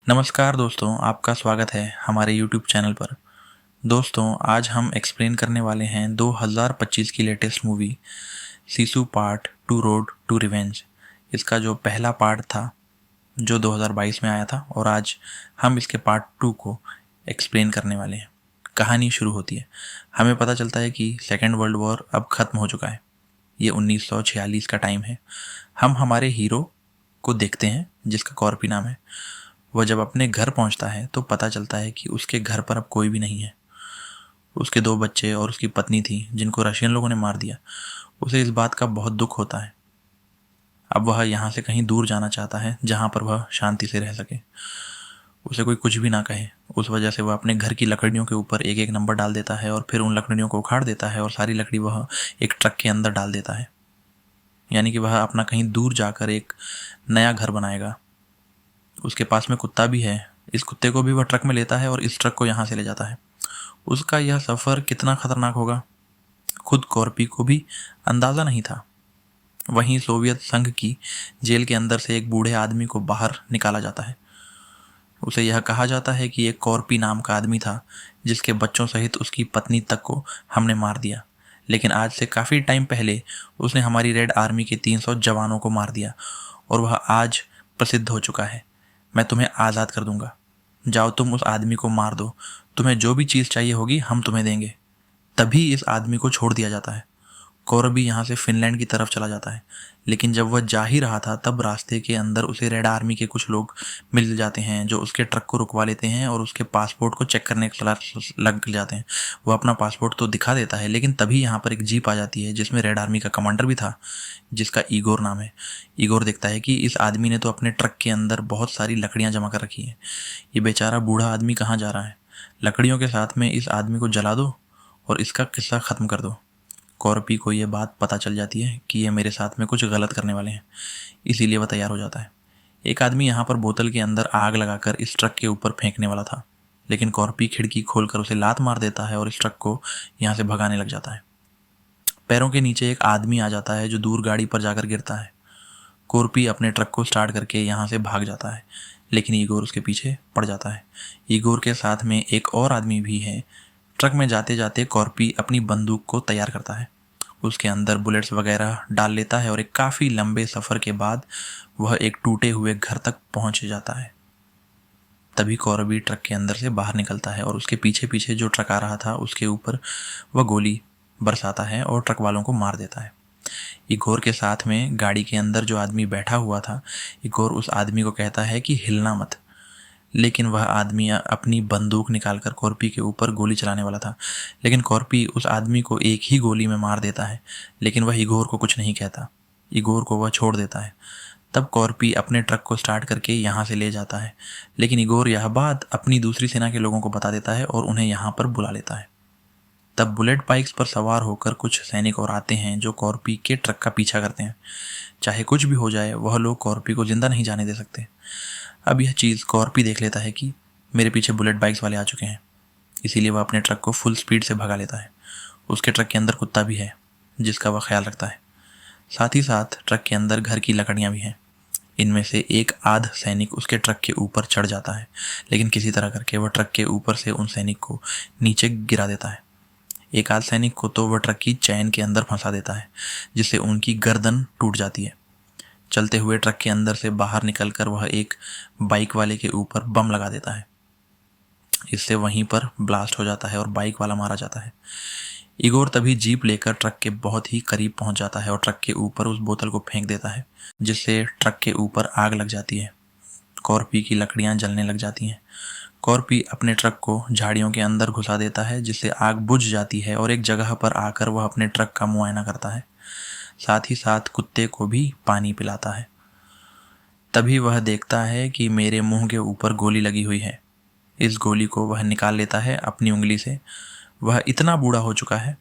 नमस्कार दोस्तों, आपका स्वागत है हमारे YouTube चैनल पर। दोस्तों, आज हम एक्सप्लेन करने वाले हैं 2025 की latest movie Sisu part two road to revenge. इसका जो पहला पार्ट था जो 2022 में आया था और आज हम इसके पार्ट 2 को एक्सप्लेन करने वाले हैं। कहानी शुरू होती है। हमें पता चलता है कि सेकेंड वर्ल्ड वॉर अब ख़त्म हो चुका है। ये 1946 का टाइम है। हम हमारे हीरो को देखते हैं जिसका कॉर्पी नाम है। वह जब अपने घर पहुंचता है तो पता चलता है कि उसके घर पर अब कोई भी नहीं है। उसके 2 बच्चे और उसकी पत्नी थी जिनको रशियन लोगों ने मार दिया। उसे इस बात का बहुत दुख होता है। अब वह यहाँ से कहीं दूर जाना चाहता है जहाँ पर वह शांति से रह सके, उसे कोई कुछ भी ना कहे। उस वजह से वह अपने घर की लकड़ियों के ऊपर एक एक नंबर डाल देता है और फिर उन लकड़ियों को उखाड़ देता है और सारी लकड़ी वह एक ट्रक के अंदर डाल देता है। यानी कि वह अपना कहीं दूर जाकर एक नया घर बनाएगा। उसके पास में कुत्ता भी है। इस कुत्ते को भी वह ट्रक में लेता है और इस ट्रक को यहाँ से ले जाता है। उसका यह सफ़र कितना खतरनाक होगा खुद कॉर्पी को भी अंदाज़ा नहीं था। वहीं सोवियत संघ की जेल के अंदर से एक बूढ़े आदमी को बाहर निकाला जाता है। उसे यह कहा जाता है कि एक कॉर्पी नाम का आदमी था जिसके बच्चों सहित उसकी पत्नी तक को हमने मार दिया, लेकिन आज से काफ़ी टाइम पहले उसने हमारी रेड आर्मी के 300 जवानों को मार दिया और वह आज प्रसिद्ध हो चुका है। मैं तुम्हें आज़ाद कर दूंगा। जाओ, तुम उस आदमी को मार दो। तुम्हें जो भी चीज़ चाहिए होगी हम तुम्हें देंगे। तभी इस आदमी को छोड़ दिया जाता है। कौरवी यहाँ से फिनलैंड की तरफ चला जाता है, लेकिन जब वह जा ही रहा था तब रास्ते के अंदर उसे रेड आर्मी के कुछ लोग मिल जाते हैं जो उसके ट्रक को रुकवा लेते हैं और उसके पासपोर्ट को चेक करने लग जाते हैं। वह अपना पासपोर्ट तो दिखा देता है, लेकिन तभी यहाँ पर एक जीप आ जाती है जिसमें रेड आर्मी का कमांडर भी था जिसका ईगोर नाम है। ईगोर देखता है कि इस आदमी ने तो अपने ट्रक के अंदर बहुत सारी लकड़ियाँ जमा कर रखी हैं। ये बेचारा बूढ़ा आदमी कहाँ जा रहा है? लकड़ियों के साथ में इस आदमी को जला दो और इसका किस्सा ख़त्म कर दो। कॉर्पी को ये बात पता चल जाती है कि ये मेरे साथ में कुछ गलत करने वाले हैं, इसीलिए वह तैयार हो जाता है। एक आदमी यहाँ पर बोतल के अंदर आग लगाकर इस ट्रक के ऊपर फेंकने वाला था, लेकिन कॉर्पी खिड़की खोलकर उसे लात मार देता है और इस ट्रक को यहाँ से भगाने लग जाता है। पैरों के नीचे एक आदमी आ जाता है जो दूर गाड़ी पर जाकर गिरता है। कॉर्पी अपने ट्रक को स्टार्ट करके यहाँ से भाग जाता है, लेकिन ईगोर उसके पीछे पड़ जाता है। ईगोर के साथ में एक और आदमी भी है। ट्रक में जाते जाते कॉर्पी अपनी बंदूक को तैयार करता है, उसके अंदर बुलेट्स वगैरह डाल लेता है और एक काफ़ी लंबे सफ़र के बाद वह एक टूटे हुए घर तक पहुंच जाता है। तभी कॉर्बी ट्रक के अंदर से बाहर निकलता है और उसके पीछे पीछे जो ट्रक आ रहा था उसके ऊपर वह गोली बरसाता है और ट्रक वालों को मार देता है। इगोर के साथ में गाड़ी के अंदर जो आदमी बैठा हुआ था, इगोर उस आदमी को कहता है कि हिलना मत, लेकिन वह आदमी अपनी बंदूक निकालकर कॉर्पी के ऊपर गोली चलाने वाला था। लेकिन कॉर्पी उस आदमी को एक ही गोली में मार देता है, लेकिन वह इगोर को कुछ नहीं कहता। इगोर को वह छोड़ देता है। तब कॉर्पी अपने ट्रक को स्टार्ट करके यहाँ से ले जाता है, लेकिन इगोर यह बात अपनी दूसरी सेना के लोगों को बता देता है और उन्हें यहाँ पर बुला लेता है। तब बुलेट बाइक्स पर सवार होकर कुछ सैनिक और आते हैं जो कॉर्पी के ट्रक का पीछा करते हैं। चाहे कुछ भी हो जाए, वह लोग कॉर्पी को जिंदा नहीं जाने दे सकते। अब यह चीज़ कॉर्पी देख लेता है कि मेरे पीछे बुलेट बाइक्स वाले आ चुके हैं, इसीलिए वह अपने ट्रक को फुल स्पीड से भगा लेता है। उसके ट्रक के अंदर कुत्ता भी है जिसका वह ख्याल रखता है। साथ ही साथ ट्रक के अंदर घर की लकड़ियाँ भी हैं। इनमें से एक आध सैनिक उसके ट्रक के ऊपर चढ़ जाता है, लेकिन किसी तरह करके वह ट्रक के ऊपर से उन सैनिक को नीचे गिरा देता है। एक आध सैनिक को तो वह ट्रक की चैन के अंदर फंसा देता है, जिससे उनकी गर्दन टूट जाती है। चलते हुए ट्रक के अंदर से बाहर निकलकर वह एक बाइक वाले के ऊपर बम लगा देता है। इससे वहीं पर ब्लास्ट हो जाता है और बाइक वाला मारा जाता है। इगोर तभी जीप लेकर ट्रक के बहुत ही करीब पहुंच जाता है और ट्रक के ऊपर उस बोतल को फेंक देता है, जिससे ट्रक के ऊपर आग लग जाती है। कॉर्पी की लकड़ियां जलने लग जाती हैं। कॉर्पी अपने ट्रक को झाड़ियों के अंदर घुसा देता है, जिससे आग बुझ जाती है और एक जगह पर आकर वह अपने ट्रक का मुआयना करता है। साथ ही साथ कुत्ते को भी पानी पिलाता है। तभी वह देखता है कि मेरे मुंह के ऊपर गोली लगी हुई है। इस गोली को वह निकाल लेता है अपनी उंगली से। वह इतना बूढ़ा हो चुका है,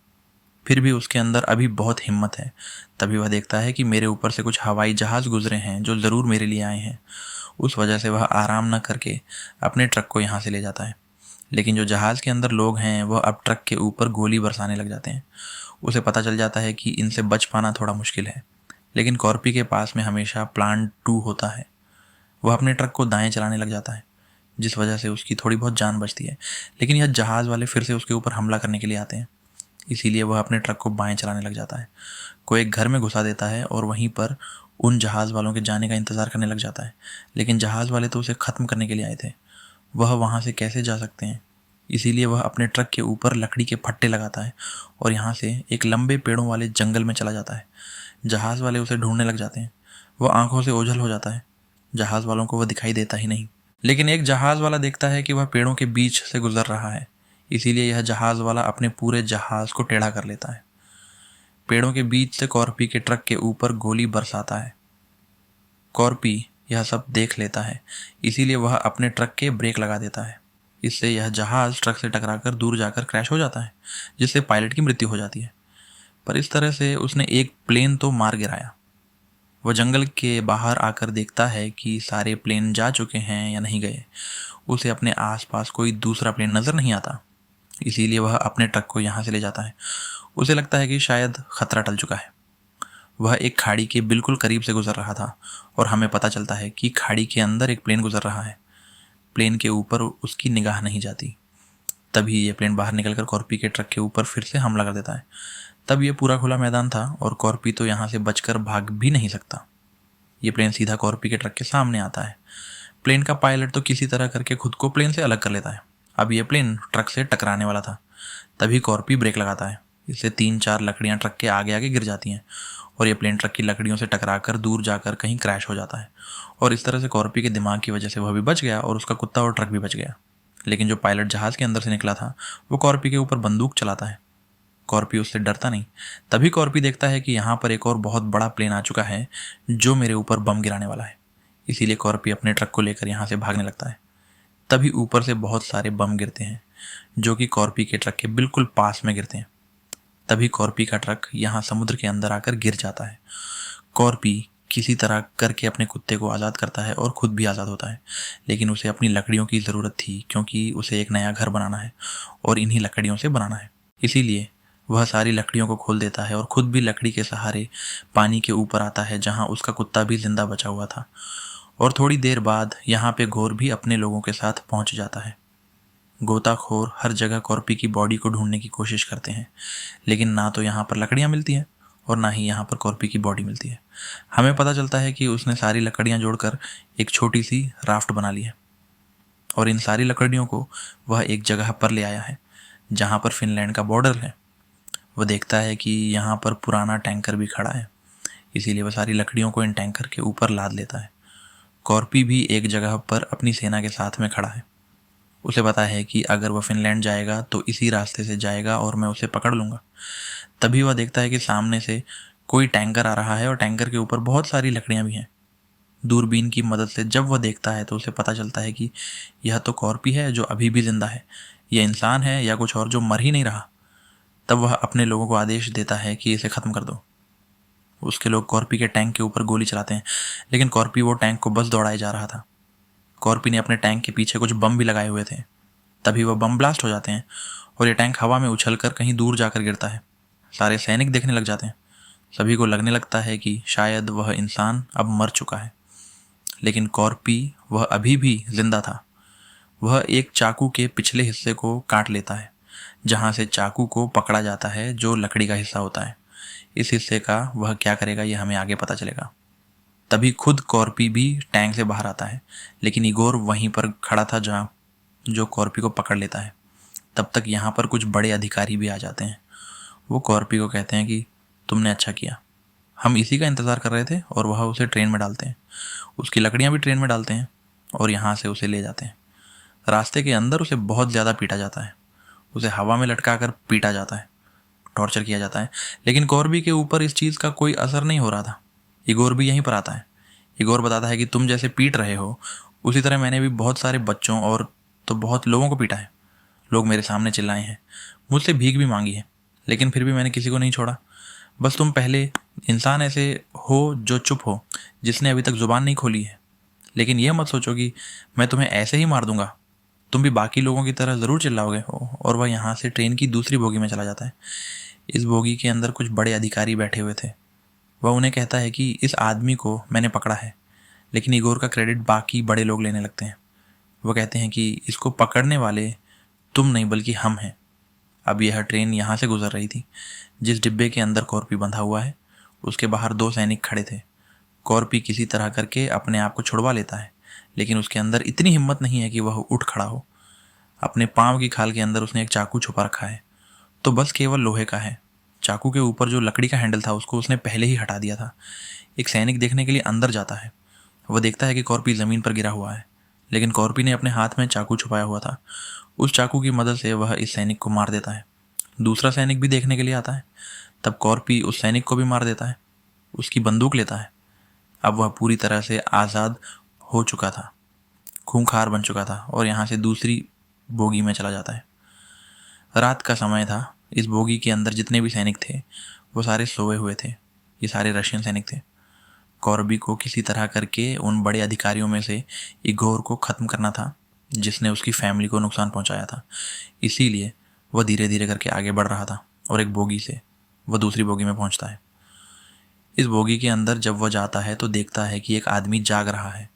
फिर भी उसके अंदर अभी बहुत हिम्मत है। तभी वह देखता है कि मेरे ऊपर से कुछ हवाई जहाज़ गुजरे हैं जो ज़रूर मेरे लिए आए हैं। उस वजह से वह आराम न करके अपने ट्रक को यहाँ से ले जाता है। लेकिन जो जहाज़ के अंदर लोग हैं वह अब ट्रक के ऊपर गोली बरसाने लग जाते हैं। उसे पता चल जाता है कि इनसे बच पाना थोड़ा मुश्किल है, लेकिन कॉर्पी के पास में हमेशा प्लान 2 होता है। वह अपने ट्रक को दाएं चलाने लग जाता है। जिस वजह से उसकी थोड़ी बहुत जान बचती है। लेकिन यह जहाज़ वाले फिर से उसके ऊपर हमला करने के लिए आते हैं, इसीलिए वह अपने ट्रक को बाएं चलाने लग जाता है, को एक घर में घुसा देता है और वहीं पर उन जहाज़ वालों के जाने का इंतज़ार करने लग जाता है। लेकिन जहाज़ वाले तो उसे ख़त्म करने के लिए आए थे, वह वहाँ से कैसे जा सकते हैं। इसीलिए वह अपने ट्रक के ऊपर लकड़ी के फट्टे लगाता है और यहाँ से एक लंबे पेड़ों वाले जंगल में चला जाता है। जहाज़ वाले उसे ढूंढने लग जाते हैं। वह आंखों से ओझल हो जाता है, जहाज़ वालों को वह दिखाई देता ही नहीं। लेकिन एक जहाज़ वाला देखता है कि वह पेड़ों के बीच से गुजर रहा है, इसीलिए यह जहाज़ वाला अपने पूरे जहाज़ को टेढ़ा कर लेता है। पेड़ों के बीच से कॉर्पी के ट्रक के ऊपर गोली बरसाता है। कॉर्पी यह सब देख लेता है, इसीलिए वह अपने ट्रक के ब्रेक लगा देता है। इससे यह जहाज़ ट्रक से टकराकर दूर जाकर क्रैश हो जाता है, जिससे पायलट की मृत्यु हो जाती है। पर इस तरह से उसने एक प्लेन तो मार गिराया। वह जंगल के बाहर आकर देखता है कि सारे प्लेन जा चुके हैं या नहीं गए। उसे अपने आसपास कोई दूसरा प्लेन नज़र नहीं आता, इसीलिए वह अपने ट्रक को यहाँ से ले जाता है। उसे लगता है कि शायद खतरा टल चुका है। वह एक खाड़ी के बिल्कुल करीब से गुजर रहा था और हमें पता चलता है कि खाड़ी के अंदर एक प्लेन गुजर रहा है। प्लेन के ऊपर उसकी निगाह नहीं जाती। तभी ये प्लेन बाहर निकलकर कॉर्पी के ट्रक के ऊपर फिर से हमला कर देता है। तब ये पूरा खुला मैदान था और कॉर्पी तो यहाँ से बचकर भाग भी नहीं सकता। ये प्लेन सीधा कॉर्पी के ट्रक के सामने आता है। प्लेन का पायलट तो किसी तरह करके खुद को प्लेन से अलग कर लेता है। अब ये प्लेन ट्रक से टकराने वाला था। तभी कॉर्पी ब्रेक लगाता है। इससे 3-4 लकड़ियाँ ट्रक के आगे आगे गिर जाती हैं और ये प्लेन ट्रक की लकड़ियों से टकराकर दूर जाकर कहीं क्रैश हो जाता है। और इस तरह से कॉर्पी के दिमाग की वजह से वह भी बच गया और उसका कुत्ता और ट्रक भी बच गया। लेकिन जो पायलट जहाज़ के अंदर से निकला था वो कॉर्पी के ऊपर बंदूक चलाता है। कॉर्पी उससे डरता नहीं। तभी कॉर्पी देखता है कि यहाँ पर एक और बहुत बड़ा प्लेन आ चुका है जो मेरे ऊपर बम गिराने वाला है। इसीलिए कॉर्पी अपने ट्रक को लेकर यहाँ से भागने लगता है। तभी ऊपर से बहुत सारे बम गिरते हैं जो कि कॉर्पी के ट्रक के बिल्कुल पास में गिरते हैं। तभी कॉर्पी का ट्रक यहाँ समुद्र के अंदर आकर गिर जाता है। कॉर्पी किसी तरह करके अपने कुत्ते को आज़ाद करता है और खुद भी आज़ाद होता है। लेकिन उसे अपनी लकड़ियों की ज़रूरत थी, क्योंकि उसे एक नया घर बनाना है और इन्हीं लकड़ियों से बनाना है। इसीलिए वह सारी लकड़ियों को खोल देता है और खुद भी लकड़ी के सहारे पानी के ऊपर आता है, जहाँ उसका कुत्ता भी जिंदा बचा हुआ था। और थोड़ी देर बाद यहाँ पे घोर भी अपने लोगों के साथ पहुँच जाता है। गोताखोर हर जगह कॉर्पी की बॉडी को ढूंढने की कोशिश करते हैं, लेकिन ना तो यहाँ पर लकड़ियाँ मिलती हैं और ना ही यहाँ पर कॉर्पी की बॉडी मिलती है। हमें पता चलता है कि उसने सारी लकड़ियाँ जोड़कर एक छोटी सी राफ्ट बना ली है और इन सारी लकड़ियों को वह एक जगह पर ले आया है जहाँ पर फिनलैंड का बॉर्डर है। वह देखता है कि यहाँ पर पुराना टैंकर भी खड़ा है, इसीलिए वह सारी लकड़ियों को इन टैंकर के ऊपर लाद लेता है। कॉर्पी भी एक जगह पर अपनी सेना के साथ में खड़ा है। उसे पता है कि अगर वह फिनलैंड जाएगा तो इसी रास्ते से जाएगा और मैं उसे पकड़ लूँगा। तभी वह देखता है कि सामने से कोई टैंकर आ रहा है और टैंकर के ऊपर बहुत सारी लकड़ियाँ भी हैं। दूरबीन की मदद से जब वह देखता है तो उसे पता चलता है कि यह तो कॉर्पी है जो अभी भी जिंदा है, यह इंसान है या कुछ और जो मर ही नहीं रहा। तब वह अपने लोगों को आदेश देता है कि इसे ख़त्म कर दो। उसके लोग कॉर्पी के टैंक के ऊपर गोली चलाते हैं, लेकिन कॉर्पी वो टैंक को बस दौड़ाए जा रहा था। कॉर्पी ने अपने टैंक के पीछे कुछ बम भी लगाए हुए थे। तभी वह बम ब्लास्ट हो जाते हैं और ये टैंक हवा में उछलकर कहीं दूर जाकर गिरता है। सारे सैनिक देखने लग जाते हैं। सभी को लगने लगता है कि शायद वह इंसान अब मर चुका है, लेकिन कॉर्पी वह अभी भी जिंदा था। वह एक चाकू के पिछले हिस्से को काट लेता है, जहाँ से चाकू को पकड़ा जाता है, जो लकड़ी का हिस्सा होता है। इस हिस्से का वह क्या करेगा ये हमें आगे पता चलेगा। तभी खुद कॉर्पी भी टैंक से बाहर आता है, लेकिन इगोर वहीं पर खड़ा था जहाँ जो कॉर्पी को पकड़ लेता है। तब तक यहाँ पर कुछ बड़े अधिकारी भी आ जाते हैं। वो कॉर्पी को कहते हैं कि तुमने अच्छा किया, हम इसी का इंतज़ार कर रहे थे। और वह उसे ट्रेन में डालते हैं, उसकी लकड़ियाँ भी ट्रेन में डालते हैं और यहाँ से उसे ले जाते हैं। रास्ते के अंदर उसे बहुत ज़्यादा पीटा जाता है। उसे हवा में लटका कर पीटा जाता है, टॉर्चर किया जाता है। लेकिन कॉर्बी के ऊपर इस चीज़ का कोई असर नहीं हो रहा था। इगोर भी यहीं पर आता है। इगोर बताता है कि तुम जैसे पीट रहे हो उसी तरह मैंने भी बहुत सारे बच्चों और तो बहुत लोगों को पीटा है। लोग मेरे सामने चिल्लाए हैं, मुझसे भीख भी मांगी है, लेकिन फिर भी मैंने किसी को नहीं छोड़ा। बस तुम पहले इंसान ऐसे हो जो चुप हो, जिसने अभी तक ज़ुबान नहीं खोली है। लेकिन यह मत सोचो कि मैं तुम्हें ऐसे ही मार दूंगा, तुम भी बाकी लोगों की तरह ज़रूर चिल्लाओगे हो। और वह यहाँ से ट्रेन की दूसरी बोगी में चला जाता है। इस बोगी के अंदर कुछ बड़े अधिकारी बैठे हुए थे। वह उन्हें कहता है कि इस आदमी को मैंने पकड़ा है, लेकिन इगोर का क्रेडिट बाकी बड़े लोग लेने लगते हैं। वो कहते हैं कि इसको पकड़ने वाले तुम नहीं बल्कि हम हैं। अब यह ट्रेन यहाँ से गुजर रही थी। जिस डिब्बे के अंदर कॉर्पी बंधा हुआ है उसके बाहर 2 सैनिक खड़े थे। कॉर्पी किसी तरह करके अपने आप को छुड़वा लेता है, लेकिन उसके अंदर इतनी हिम्मत नहीं है कि वह उठ खड़ा हो। अपने पाँव की खाल के अंदर उसने एक चाकू छुपा रखा है, तो बस केवल लोहे का है। चाकू के ऊपर जो लकड़ी का हैंडल था उसको उसने पहले ही हटा दिया था। एक सैनिक देखने के लिए अंदर जाता है। वह देखता है कि कॉर्पी ज़मीन पर गिरा हुआ है, लेकिन कॉर्पी ने अपने हाथ में चाकू छुपाया हुआ था। उस चाकू की मदद से वह इस सैनिक को मार देता है। दूसरा सैनिक भी देखने के लिए आता है। तब कॉर्पी उस सैनिक को भी मार देता है, उसकी बंदूक लेता है। अब वह पूरी तरह से आज़ाद हो चुका था, खूंखार बन चुका था और यहाँ से दूसरी बोगी में चला जाता है। रात का समय था। इस बोगी के अंदर जितने भी सैनिक थे वो सारे सोए हुए थे। ये सारे रशियन सैनिक थे। कॉर्बी को किसी तरह करके उन बड़े अधिकारियों में से इगोर को ख़त्म करना था जिसने उसकी फैमिली को नुकसान पहुंचाया था। इसीलिए वह धीरे धीरे करके आगे बढ़ रहा था और एक बोगी से वह दूसरी बोगी में पहुंचता है। इस बोगी के अंदर जब वह जाता है तो देखता है कि एक आदमी जाग रहा है।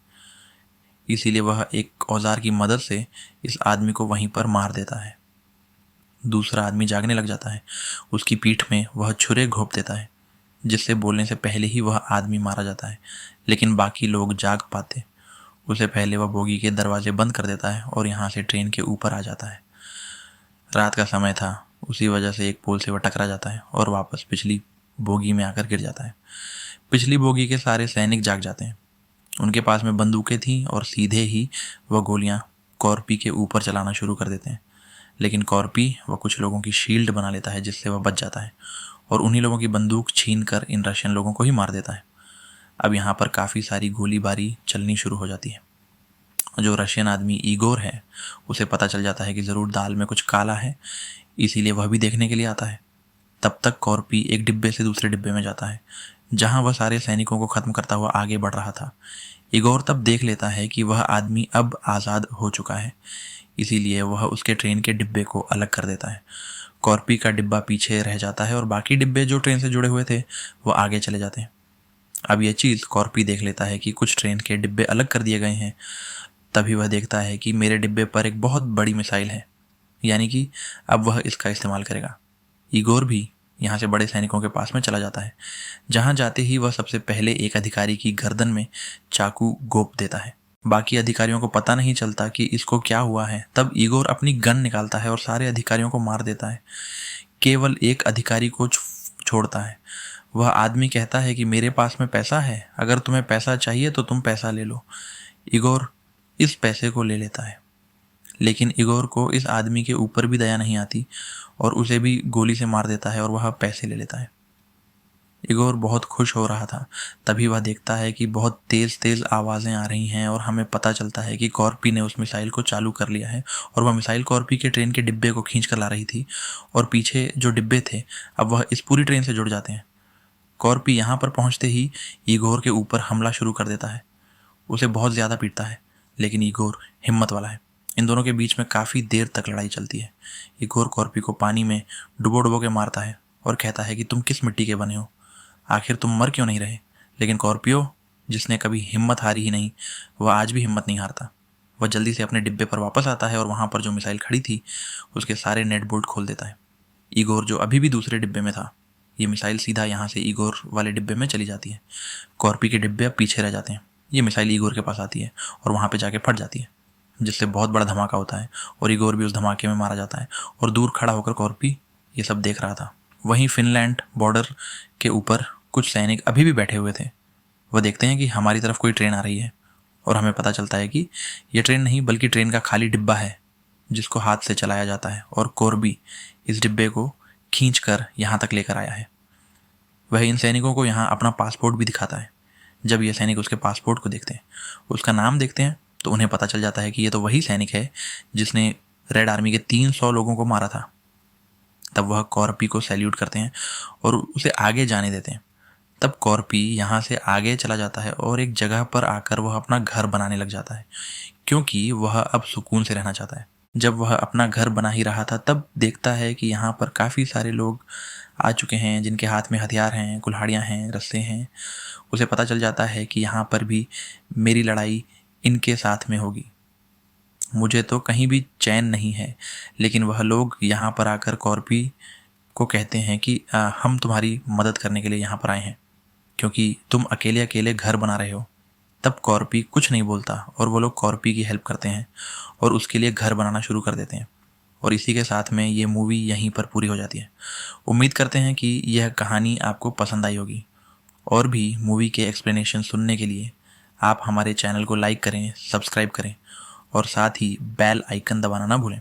इसीलिए वह एक औजार की मदद से इस आदमी को वहीं पर मार देता है। दूसरा आदमी जागने लग जाता है। उसकी पीठ में वह छुरे घोंप देता है, जिससे बोलने से पहले ही वह आदमी मारा जाता है। लेकिन बाकी लोग जाग पाते उससे पहले वह बोगी के दरवाजे बंद कर देता है और यहाँ से ट्रेन के ऊपर आ जाता है। रात का समय था, उसी वजह से एक पोल से वह टकरा जाता है और वापस पिछली बोगी में आकर गिर जाता है। पिछली बोगी के सारे सैनिक जाग जाते हैं। उनके पास में बंदूकें थीं और सीधे ही वह गोलियां कॉर्पी के ऊपर चलाना शुरू कर देते हैं। लेकिन कॉर्पी वह कुछ लोगों की शील्ड बना लेता है जिससे वह बच जाता है और उन्हीं लोगों की बंदूक छीन कर इन रशियन लोगों को ही मार देता है। अब यहाँ पर काफ़ी सारी गोलीबारी चलनी शुरू हो जाती है। जो रशियन आदमी ईगोर है उसे पता चल जाता है कि ज़रूर दाल में कुछ काला है, इसीलिए वह भी देखने के लिए आता है। तब तक कॉर्पी एक डिब्बे से दूसरे डिब्बे में जाता है जहां वह सारे सैनिकों को ख़त्म करता हुआ आगे बढ़ रहा था। इगोर तब देख लेता है कि वह आदमी अब आज़ाद हो चुका है, इसीलिए वह उसके ट्रेन के डिब्बे को अलग कर देता है। कॉर्पी का डिब्बा पीछे रह जाता है और बाकी डिब्बे जो ट्रेन से जुड़े हुए थे वो आगे चले जाते हैं। अब यह चीज़ कॉर्पी देख लेता है कि कुछ ट्रेन के डिब्बे अलग कर दिए गए हैं। तभी वह देखता है कि मेरे डिब्बे पर एक बहुत बड़ी मिसाइल है, यानी कि अब वह इसका इस्तेमाल करेगा। इगोर भी यहाँ से बड़े सैनिकों के पास में चला जाता है। जहाँ जाते ही वह सबसे पहले एक अधिकारी की गर्दन में चाकू गोप देता है। बाकी अधिकारियों को पता नहीं चलता कि इसको क्या हुआ है। तब इगोर अपनी गन निकालता है और सारे अधिकारियों को मार देता है। केवल एक अधिकारी को छोड़ता है। वह आदमी कहता है कि मेरे पास में पैसा है, अगर तुम्हें पैसा चाहिए तो तुम पैसा ले लो। इगोर इस पैसे को ले लेता है, लेकिन इगोर को इस आदमी के ऊपर भी दया नहीं आती और उसे भी गोली से मार देता है और वह पैसे ले लेता है। इगोर बहुत खुश हो रहा था। तभी वह देखता है कि बहुत तेज़ तेज़ आवाज़ें आ रही हैं और हमें पता चलता है कि कॉर्पी ने उस मिसाइल को चालू कर लिया है और वह मिसाइल कॉर्पी के ट्रेन के डिब्बे को खींच कर ला रही थी और पीछे जो डिब्बे थे अब वह इस पूरी ट्रेन से जुड़ जाते हैं। कॉर्पी यहाँ पर पहुँचते ही इगोर के ऊपर हमला शुरू कर देता है। उसे बहुत ज़्यादा पीटता है, लेकिन इगोर हिम्मत वाला है। इन दोनों के बीच में काफ़ी देर तक लड़ाई चलती है। इगोर कॉर्पी को पानी में डुबो डुबो के मारता है और कहता है कि तुम किस मिट्टी के बने हो, आखिर तुम मर क्यों नहीं रहे। लेकिन कॉर्पियो, जिसने कभी हिम्मत हारी ही नहीं, वह आज भी हिम्मत नहीं हारता। वह जल्दी से अपने डिब्बे पर वापस आता है और वहाँ पर जो मिसाइल खड़ी थी उसके सारे नेट बोल्ट खोल देता है। इगोर जो अभी भी दूसरे डिब्बे में था, ये मिसाइल सीधा यहाँ से इगोर वाले डिब्बे में चली जाती है। कॉर्पी के डिब्बे अब पीछे रह जाते हैं। ये मिसाइल इगोर के पास आती है और वहाँ पे जाके फट जाती है, जिससे बहुत बड़ा धमाका होता है और इगोर भी उस धमाके में मारा जाता है। और दूर खड़ा होकर कॉर्पी ये सब देख रहा था। वहीं फिनलैंड बॉर्डर के ऊपर कुछ सैनिक अभी भी बैठे हुए थे। वह देखते हैं कि हमारी तरफ कोई ट्रेन आ रही है और हमें पता चलता है कि यह ट्रेन नहीं बल्कि ट्रेन का खाली डिब्बा है जिसको हाथ से चलाया जाता है और कॉर्बी इस डिब्बे को खींच कर यहाँ तक लेकर आया है। वह इन सैनिकों को यहाँ अपना पासपोर्ट भी दिखाता है। जब ये सैनिक उसके पासपोर्ट को देखते हैं, उसका नाम देखते हैं, तो उन्हें पता चल जाता है कि ये तो वही सैनिक है जिसने रेड आर्मी के 300 लोगों को मारा था। तब वह कॉर्पी को सैल्यूट करते हैं और उसे आगे जाने देते हैं। तब कॉर्पी यहाँ से आगे चला जाता है और एक जगह पर आकर वह अपना घर बनाने लग जाता है, क्योंकि वह अब सुकून से रहना चाहता है। जब वह अपना घर बना ही रहा था तब देखता है कि यहाँ पर काफ़ी सारे लोग आ चुके हैं जिनके हाथ में हथियार हैं, कुल्हाड़ियाँ हैं, रस्से हैं। उसे पता चल जाता है कि यहाँ पर भी मेरी लड़ाई इनके साथ में होगी। मुझे तो कहीं भी चैन नहीं है, लेकिन वह लोग यहाँ पर आकर कॉर्पी को कहते हैं कि हम तुम्हारी मदद करने के लिए यहाँ पर आए हैं, क्योंकि तुम अकेले अकेले घर बना रहे हो। तब कॉर्पी कुछ नहीं बोलता और वो लोग कॉर्पी की हेल्प करते हैं और उसके लिए घर बनाना शुरू कर देते हैं। और इसी के साथ में ये मूवी यहीं पर पूरी हो जाती है। उम्मीद करते हैं कि यह कहानी आपको पसंद आई होगी। और भी मूवी के एक्सप्लेनेशन सुनने के लिए आप हमारे चैनल को लाइक करें, सब्सक्राइब करें और साथ ही बेल आइकन दबाना ना भूलें।